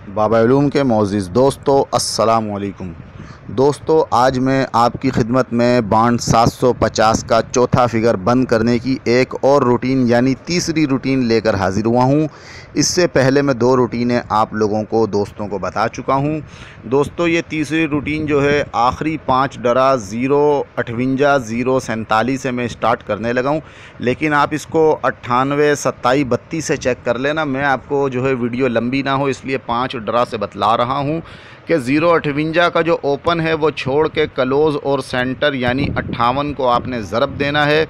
बाबा उलूम के मोअज़्ज़िज़ दोस्तों, अस्सलामु अलैकुम। दोस्तों, आज मैं आपकी खिदमत में बांड 750 का चौथा फिगर बंद करने की एक और रूटीन यानी तीसरी रूटीन लेकर हाज़िर हुआ हूँ। इससे पहले मैं 2 रूटीनें आप लोगों को दोस्तों को बता चुका हूँ। दोस्तों, ये तीसरी रूटीन जो है आखिरी 5 डरा 058 047 से मैं स्टार्ट करने लगा हूँ, लेकिन आप इसको 98 27 32 से चेक कर लेना। मैं आपको जो है वीडियो लंबी ना हो इसलिए 5 डरा से बतला रहा हूँ कि 058 का जो ओपन है वो छोड़ के क्लोज़ और सेंटर यानी 58 को आपने ज़रब देना है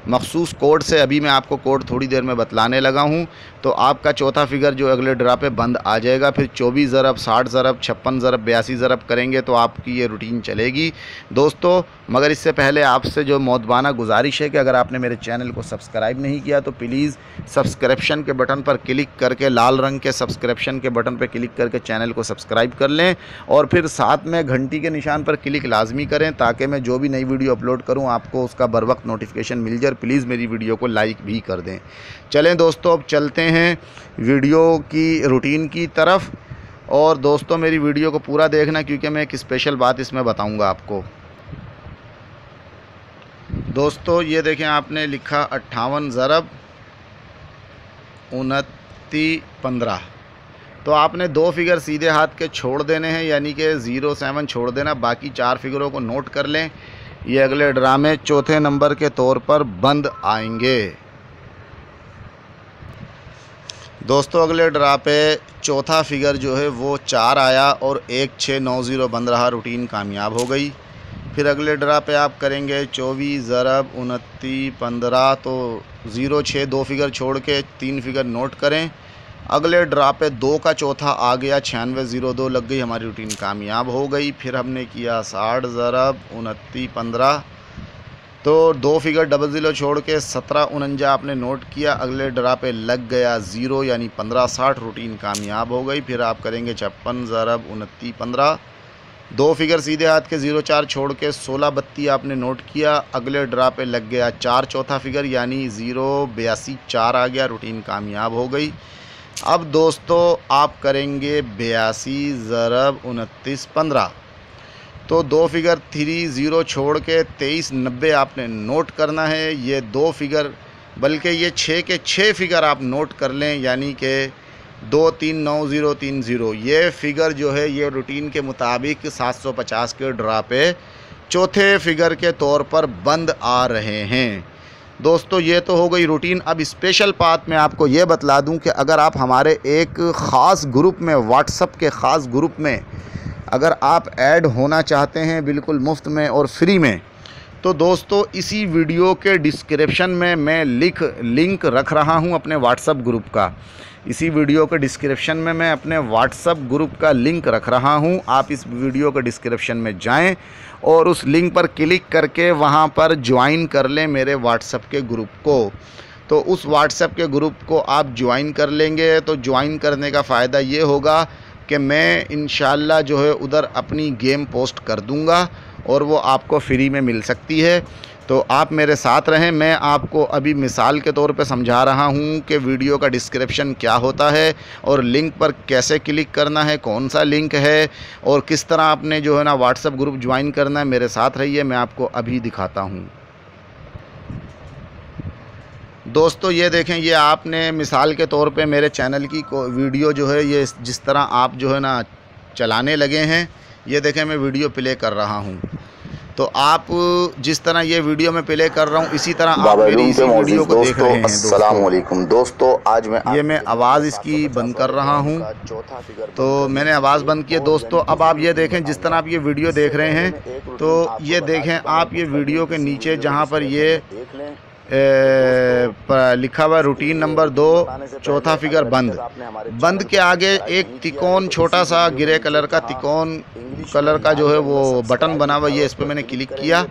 मखसूस कोड से। अभी मैं आपको कोड थोड़ी देर में बतलाने लगा हूँ। तो आपका चौथा फिगर जो अगले ड्रा पे बंद आ जाएगा। फिर 24 ज़रब, 60 ज़रब, 56 ज़रब, 82 ज़रब करेंगे तो आपकी ये रूटीन चलेगी दोस्तों। मगर इससे पहले आपसे जो मौदबाना गुजारिश है कि अगर आपने मेरे चैनल को सब्सक्राइब नहीं किया तो प्लीज़ सब्सक्रिप्शन के बटन पर क्लिक करके, लाल रंग के सब्सक्रिप्शन के बटन पर क्लिक करके चैनल को सब्सक्राइब कर लें और फिर साथ में घंटी के निशान पर क्लिक लाजमी करें ताकि मैं जो भी नई वीडियो अपलोड करूं आपको उसका बर वक्त नोटिफिकेशन मिल जाए। प्लीज़ मेरी वीडियो को लाइक भी कर दें। चलें दोस्तों, अब चलते हैं वीडियो की रूटीन की तरफ। और दोस्तों, मेरी वीडियो को पूरा देखना क्योंकि मैं एक स्पेशल बात इसमें बताऊंगा आपको। दोस्तों, ये देखें, आपने लिखा 58 ज़रब 29 15, तो आपने 2 फिगर सीधे हाथ के छोड़ देने हैं यानी कि 07 छोड़ देना। बाकी 4 फिगरों को नोट कर लें। ये अगले ड्रामे चौथे नंबर के तौर पर बंद आएंगे। दोस्तों, अगले ड्रा पे चौथा फिगर जो है वो 4 आया और 1690 बंद रहा, रूटीन कामयाब हो गई। फिर अगले ड्रा पे आप करेंगे 24 ज़रब 29 15, तो 06 2 फिगर छोड़ के 3 फिगर नोट करें। अगले ड्रा पे 2 का चौथा आ गया, 9602 लग गई, हमारी रूटीन कामयाब हो गई। फिर हमने किया 60 ज़रब 29 15, तो 2 फिगर डबल ज़ीरो छोड़ के 1749 आपने नोट किया। अगले ड्रा पे लग गया 0 यानी 1560, रूटीन कामयाब हो गई। फिर आप करेंगे 56 ज़रब 29 15, 2 फिगर सीधे हाथ के 04 छोड़ के 1632 आपने नोट किया। अगले ड्रा पे लग गया 4 चौथा फिगर यानी 082 4 आ गया, रूटीन कामयाब हो गई। अब दोस्तों, आप करेंगे 82 ज़रब 29 15, तो 2 फिगर 30 छोड़ के 2390 आपने नोट करना है। ये 2 फिगर बल्कि ये 6 के 6 फिगर आप नोट कर लें यानी कि 239030। ये फ़िगर जो है ये रूटीन के मुताबिक 750 के ड्रा पे चौथे फिगर के तौर पर बंद आ रहे हैं। दोस्तों, ये तो हो गई रूटीन। अब स्पेशल बात मैं आपको ये बतला दूं कि अगर आप हमारे एक ख़ास ग्रुप में, व्हाट्सएप के ख़ास ग्रुप में अगर आप ऐड होना चाहते हैं बिल्कुल मुफ्त में और फ्री में, तो दोस्तों इसी वीडियो के डिस्क्रिप्शन में मैं लिंक रख रहा हूं अपने व्हाट्सएप ग्रुप का। इसी वीडियो के डिस्क्रिप्शन में मैं अपने व्हाट्सएप ग्रुप का लिंक रख रहा हूं। आप इस वीडियो के डिस्क्रिप्शन में जाएं और उस लिंक पर क्लिक करके वहां पर ज्वाइन कर लें मेरे व्हाट्सएप के ग्रुप को। तो उस व्हाट्सएप के ग्रुप को आप ज्वाइन कर लेंगे तो ज्वाइन करने का फ़ायदा ये होगा कि मैं इंशाल्लाह जो है उधर अपनी गेम पोस्ट कर दूंगा और वो आपको फ्री में मिल सकती है। तो आप मेरे साथ रहें। मैं आपको अभी मिसाल के तौर पे समझा रहा हूँ कि वीडियो का डिस्क्रिप्शन क्या होता है और लिंक पर कैसे क्लिक करना है, कौन सा लिंक है और किस तरह आपने जो है ना व्हाट्सएप ग्रुप ज्वाइन करना है। मेरे साथ रहिए, मैं आपको अभी दिखाता हूँ। दोस्तों, ये देखें, ये आपने मिसाल के तौर पे मेरे चैनल की वीडियो जो है ये जिस तरह आप जो है ना चलाने लगे हैं, ये देखें मैं वीडियो प्ले कर रहा हूँ। तो आप जिस तरह ये वीडियो में प्ले कर रहा हूँ इसी तरह आप मेरी इसी वीडियो को देख रहे हैं। अस्सलाम वालेकुम दोस्तों, आज मैं आवाज़ इसकी बंद कर रहा हूँ। तो मैंने आवाज़ बंद की है। दोस्तों, अब आप ये देखें, जिस तरह आप ये वीडियो देख रहे हैं, तो ये देखें आप ये वीडियो के नीचे जहाँ पर ये लिखा हुआ रूटीन नंबर 2 चौथा फिगर बंद के आगे एक तिकोन, छोटा सा ग्रे कलर का तिकोन कलर का जो है वो बटन बना हुआ, ये इस पर मैंने क्लिक किया।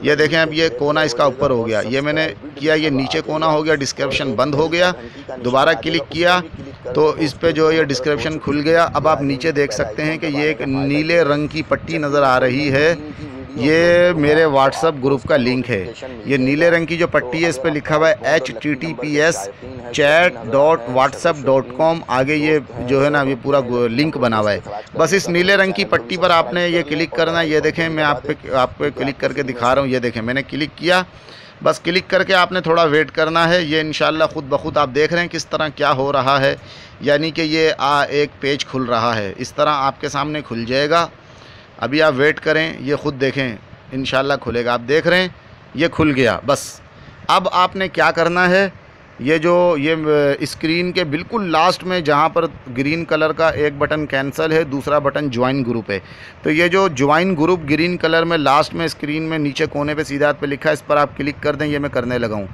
ये देखें, अब ये कोना इसका ऊपर हो गया, ये मैंने किया, ये नीचे कोना हो गया, डिस्क्रिप्शन बंद हो गया। दोबारा क्लिक किया तो इस पे जो ये डिस्क्रिप्शन खुल गया। अब आप नीचे देख सकते हैं कि ये एक नीले रंग की पट्टी नज़र आ रही है, ये मेरे व्हाट्सअप ग्रुप का लिंक है। ये नीले रंग की जो पट्टी है इस पर लिखा हुआ है https://chat.whatsapp.com। आगे ये जो है ना ये पूरा लिंक बना हुआ है। बस इस नीले रंग की पट्टी पर आपने ये क्लिक करना है। ये देखें, मैं आपको क्लिक करके दिखा रहा हूँ। ये देखें, मैंने क्लिक किया। बस क्लिक करके आपने थोड़ा वेट करना है। ये इंशाल्लाह खुद ब खुद आप देख रहे हैं किस तरह क्या हो रहा है, यानी कि ये एक पेज खुल रहा है। इस तरह आपके सामने खुल जाएगा। अभी आप वेट करें, ये ख़ुद देखें, इंशाल्लाह खुलेगा। आप देख रहे हैं ये खुल गया। बस अब आपने क्या करना है, ये स्क्रीन के बिल्कुल लास्ट में जहाँ पर ग्रीन कलर का एक बटन कैंसिल है, दूसरा बटन ज्वाइन ग्रुप है, तो ये जो ज्वाइन ग्रुप ग्रीन कलर में लास्ट में स्क्रीन में नीचे कोने पे सीधा पे लिखा है, इस पर आप क्लिक कर दें। ये मैं करने लगा हूँ।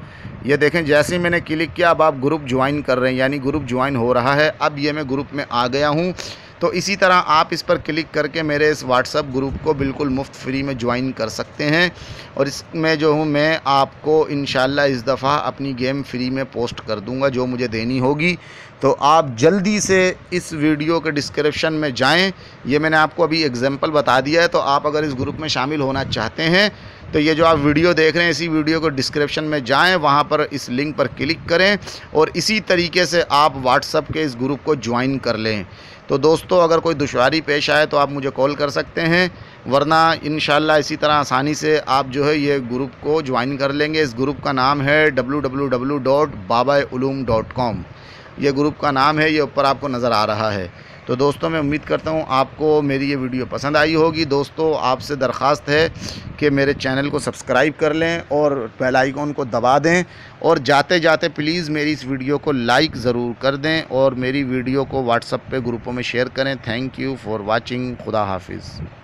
ये देखें, जैसे ही मैंने क्लिक किया अब आप ग्रुप ज्वाइन कर रहे हैं, यानी ग्रुप ज्वाइन हो रहा है। अब ये मैं ग्रुप में आ गया हूँ। तो इसी तरह आप इस पर क्लिक करके मेरे इस व्हाट्सएप ग्रुप को बिल्कुल मुफ्त फ्री में ज्वाइन कर सकते हैं। और इसमें जो हूँ मैं आपको इंशाल्लाह इस दफ़ा अपनी गेम फ्री में पोस्ट कर दूँगा जो मुझे देनी होगी। तो आप जल्दी से इस वीडियो के डिस्क्रिप्शन में जाएं। ये मैंने आपको अभी एग्जांपल बता दिया है। तो आप अगर इस ग्रुप में शामिल होना चाहते हैं तो ये जो आप वीडियो देख रहे हैं इसी वीडियो को डिस्क्रिप्शन में जाएं, वहाँ पर इस लिंक पर क्लिक करें और इसी तरीके से आप व्हाट्सएप के इस ग्रुप को ज्वाइन कर लें। तो दोस्तों, अगर कोई दुश्वारी पेश आए तो आप मुझे कॉल कर सकते हैं, वरना इंशाल्लाह इसी तरह आसानी से आप जो है ये ग्रुप को ज्वाइन कर लेंगे। इस ग्रुप का नाम है www.babaulum.com। ये ग्रुप का नाम है, ये ऊपर आपको नज़र आ रहा है। तो दोस्तों, मैं उम्मीद करता हूँ आपको मेरी ये वीडियो पसंद आई होगी। दोस्तों, आपसे दरख्वास्त है कि मेरे चैनल को सब्सक्राइब कर लें और बेल आइकन को दबा दें, और जाते जाते प्लीज़ मेरी इस वीडियो को लाइक ज़रूर कर दें और मेरी वीडियो को व्हाट्सएप पे ग्रुपों में शेयर करें। Thank you for watching. खुदा हाफिज़।